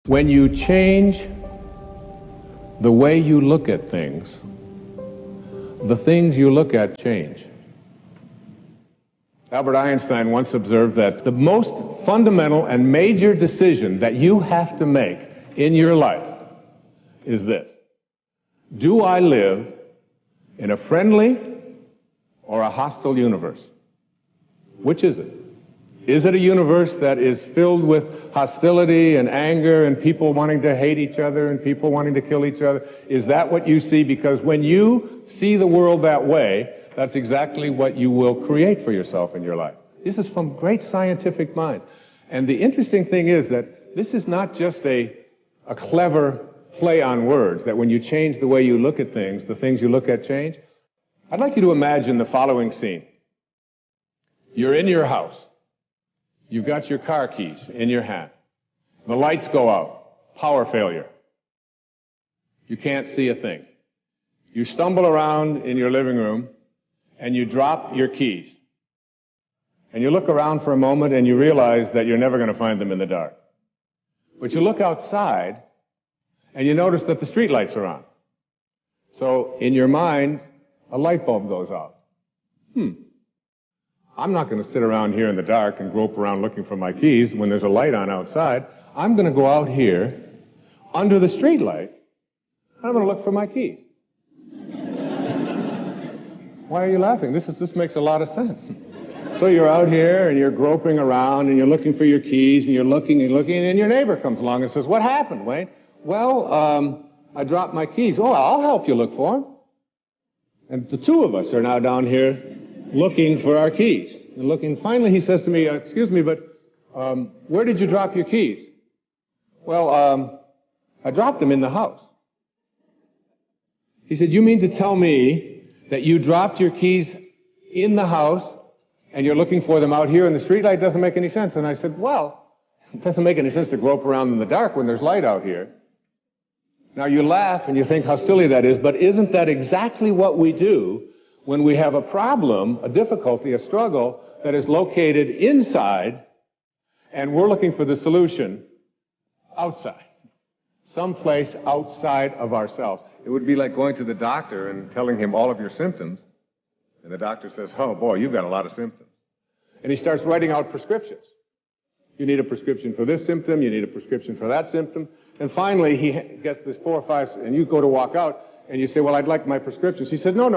When you change the way you look at things, the things you look at change. Albert Einstein once observed that the most fundamental and major decision that you have to make in your life is this: do I live in a friendly or a hostile universe? Which is it? Is it a universe that is filled with hostility and anger and people wanting to hate each other and people wanting to kill each other? Is that what you see? Because when you see the world that way, that's exactly what you will create for yourself in your life. This is from great scientific minds. And the interesting thing is that this is not just a clever play on words, that when you change the way you look at things, the things you look at change. I'd like you to imagine the following scene. You're in your house. You've got your car keys in your hand. The lights go out. Power failure. You can't see a thing. You stumble around in your living room and you drop your keys. And you look around for a moment and you realize that you're never going to find them in the dark. But you look outside and you notice that the street lights are on. So in your mind, a light bulb goes off. I'm not going to sit around here in the dark and grope around looking for my keys when there's a light on outside. I'm going to go out here under the street light and I'm going to look for my keys. Why are you laughing? This makes a lot of sense. So you're out here and you're groping around and you're looking for your keys and you're looking and looking, and your neighbor comes along and says, "What happened, Wayne?" "Well, I dropped my keys." "Oh, I'll help you look for them." And the two of us are now down here looking for our keys. And looking, finally he says to me, "Excuse me, but where did you drop your keys?" "Well, I dropped them in the house." He said, "You mean to tell me that you dropped your keys in the house and you're looking for them out here in the streetlight? Doesn't make any sense." And I said, "Well, it doesn't make any sense to grope around in the dark when there's light out here." Now you laugh and you think how silly that is, but isn't that exactly what we do when we have a problem, a difficulty, a struggle that is located inside, and we're looking for the solution outside, someplace outside of ourselves? It would be like going to the doctor and telling him all of your symptoms, and the doctor says, "Oh boy, you've got a lot of symptoms." And he starts writing out prescriptions. You need a prescription for this symptom, you need a prescription for that symptom, and finally he gets this 4 or 5, and you go to walk out, and you say, "Well, I'd like my prescriptions." He said, No,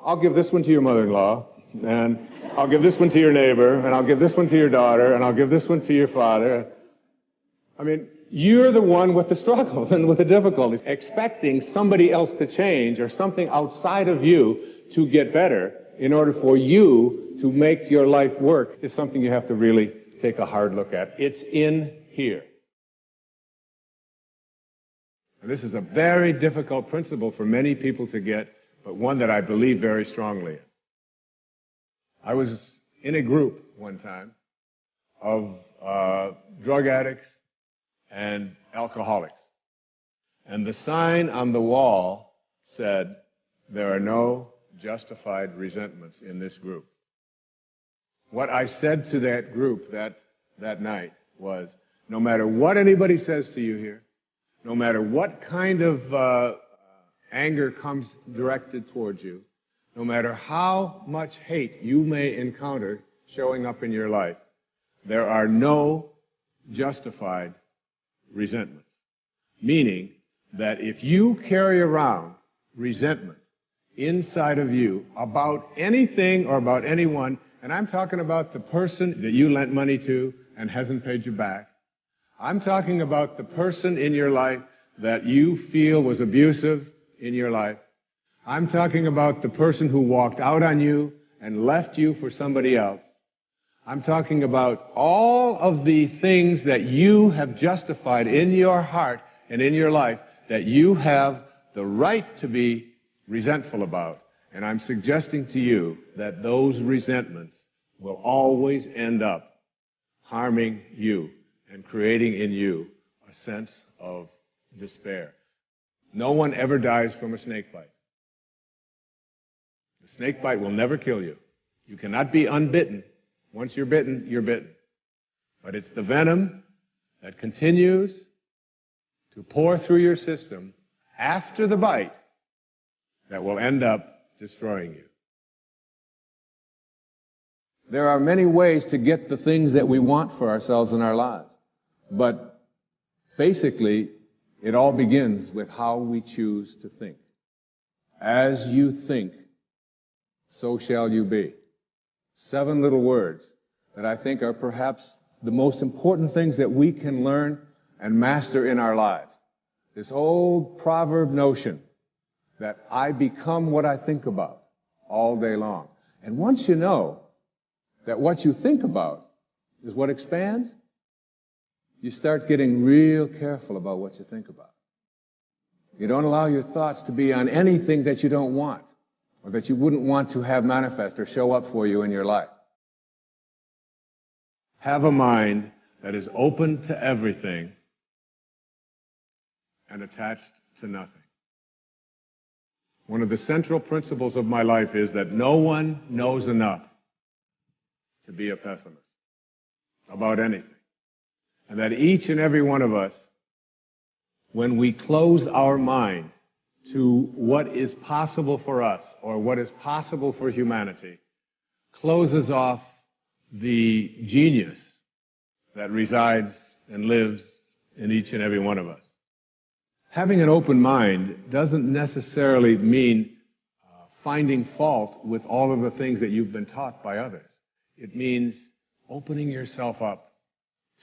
I'll give this one to your mother-in-law, and I'll give this one to your neighbor, and I'll give this one to your daughter, and I'll give this one to your father. I mean, you're the one with the struggles and with the difficulties. Expecting somebody else to change or something outside of you to get better in order for you to make your life work is something you have to really take a hard look at. It's in here. And this is a very difficult principle for many people to get, but one that I believe very strongly in. I was in a group one time of drug addicts and alcoholics. And the sign on the wall said, "There are no justified resentments in this group." What I said to that group that night was, no matter what anybody says to you here, no matter what kind of anger comes directed towards you, no matter how much hate you may encounter showing up in your life, there are no justified resentments. Meaning that if you carry around resentment inside of you about anything or about anyone, and I'm talking about the person that you lent money to and hasn't paid you back, I'm talking about the person in your life that you feel was abusive in your life. I'm talking about the person who walked out on you and left you for somebody else. I'm talking about all of the things that you have justified in your heart and in your life that you have the right to be resentful about. And I'm suggesting to you that those resentments will always end up harming you and creating in you a sense of despair. No one ever dies from a snake bite. The snake bite will never kill you. You cannot be unbitten. Once you're bitten, you're bitten. But it's the venom that continues to pour through your system after the bite that will end up destroying you. There are many ways to get the things that we want for ourselves in our lives. But basically, it all begins with how we choose to think. As you think, so shall you be. 7 little words that I think are perhaps the most important things that we can learn and master in our lives. This old proverb notion that I become what I think about all day long. And once you know that what you think about is what expands, you start getting real careful about what you think about. You don't allow your thoughts to be on anything that you don't want or that you wouldn't want to have manifest or show up for you in your life. Have a mind that is open to everything and attached to nothing. One of the central principles of my life is that no one knows enough to be a pessimist about anything. And that each and every one of us, when we close our mind to what is possible for us or what is possible for humanity, closes off the genius that resides and lives in each and every one of us. Having an open mind doesn't necessarily mean finding fault with all of the things that you've been taught by others. It means opening yourself up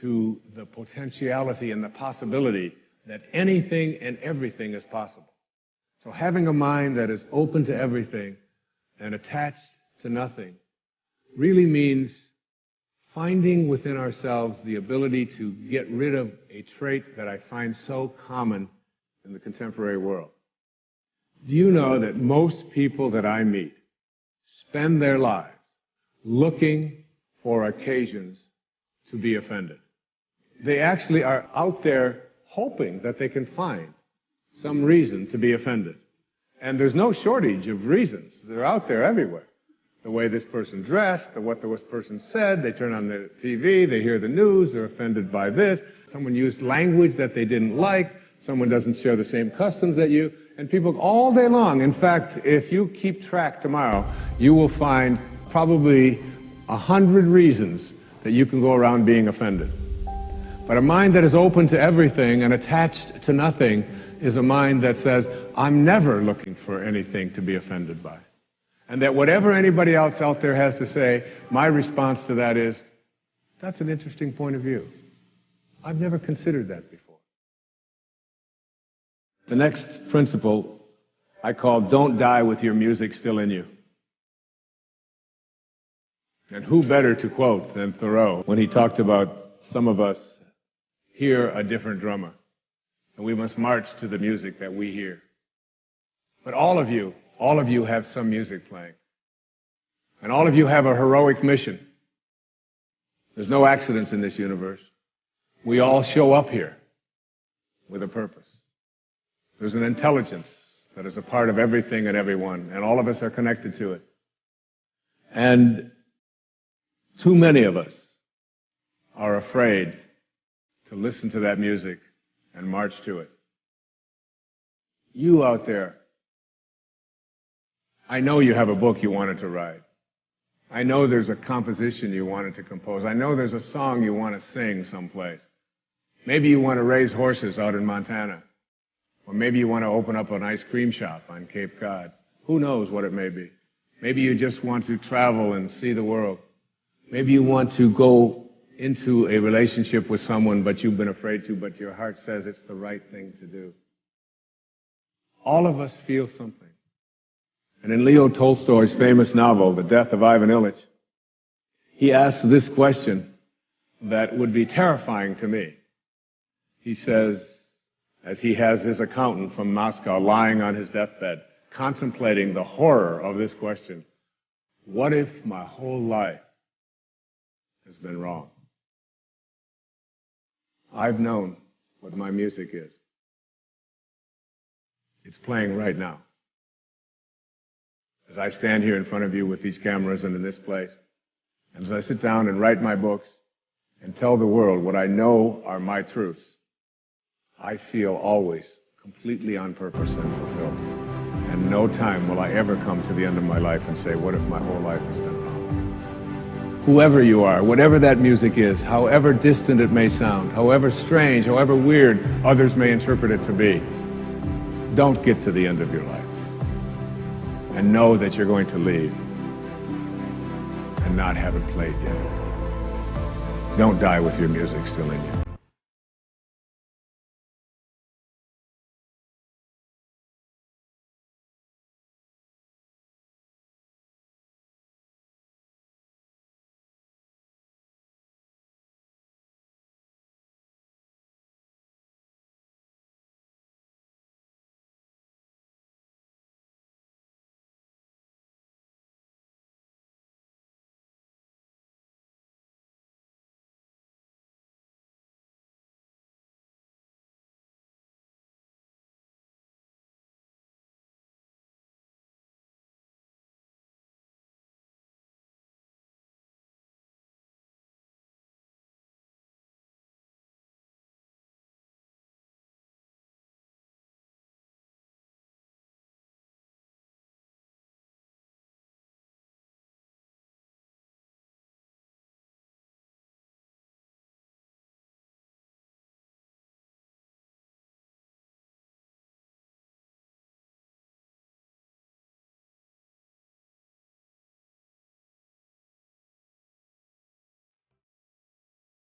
to the potentiality and the possibility that anything and everything is possible. So having a mind that is open to everything and attached to nothing really means finding within ourselves the ability to get rid of a trait that I find so common in the contemporary world. Do you know that most people that I meet spend their lives looking for occasions to be offended? They actually are out there hoping that they can find some reason to be offended. And there's no shortage of reasons. They're out there everywhere. The way this person dressed, what this person said, they turn on their TV, they hear the news, they're offended by this. Someone used language that they didn't like, someone doesn't share the same customs that you, and people all day long. In fact, if you keep track tomorrow, you will find probably 100 reasons that you can go around being offended. But a mind that is open to everything and attached to nothing is a mind that says, I'm never looking for anything to be offended by. And that whatever anybody else out there has to say, my response to that is, that's an interesting point of view. I've never considered that before. The next principle I call, don't die with your music still in you. And who better to quote than Thoreau when he talked about some of us hear a different drummer, and we must march to the music that we hear. But all of you have some music playing. And all of you have a heroic mission. There's no accidents in this universe. We all show up here with a purpose. There's an intelligence that is a part of everything and everyone, and all of us are connected to it. And too many of us are afraid to listen to that music and march to it. You out there, I know you have a book you wanted to write. I know there's a composition you wanted to compose. I know there's a song you want to sing someplace. Maybe you want to raise horses out in Montana. Or maybe you want to open up an ice cream shop on Cape Cod. Who knows what it may be. Maybe you just want to travel and see the world. Maybe you want to go into a relationship with someone but you've been afraid to, but your heart says it's the right thing to do. All of us feel something. And in Leo Tolstoy's famous novel, The Death of Ivan Ilyich, he asks this question that would be terrifying to me. He says, as he has his accountant from Moscow lying on his deathbed, contemplating the horror of this question, what if my whole life has been wrong? I've known what my music is. It's playing right now. As I stand here in front of you with these cameras and in this place, and as I sit down and write my books and tell the world what I know are my truths, I feel always completely on purpose and fulfilled. And no time will I ever come to the end of my life and say, what if my whole life has been wrong? Whoever you are, whatever that music is, however distant it may sound, however strange, however weird others may interpret it to be, don't get to the end of your life and know that you're going to leave and not have it played yet. Don't die with your music still in you.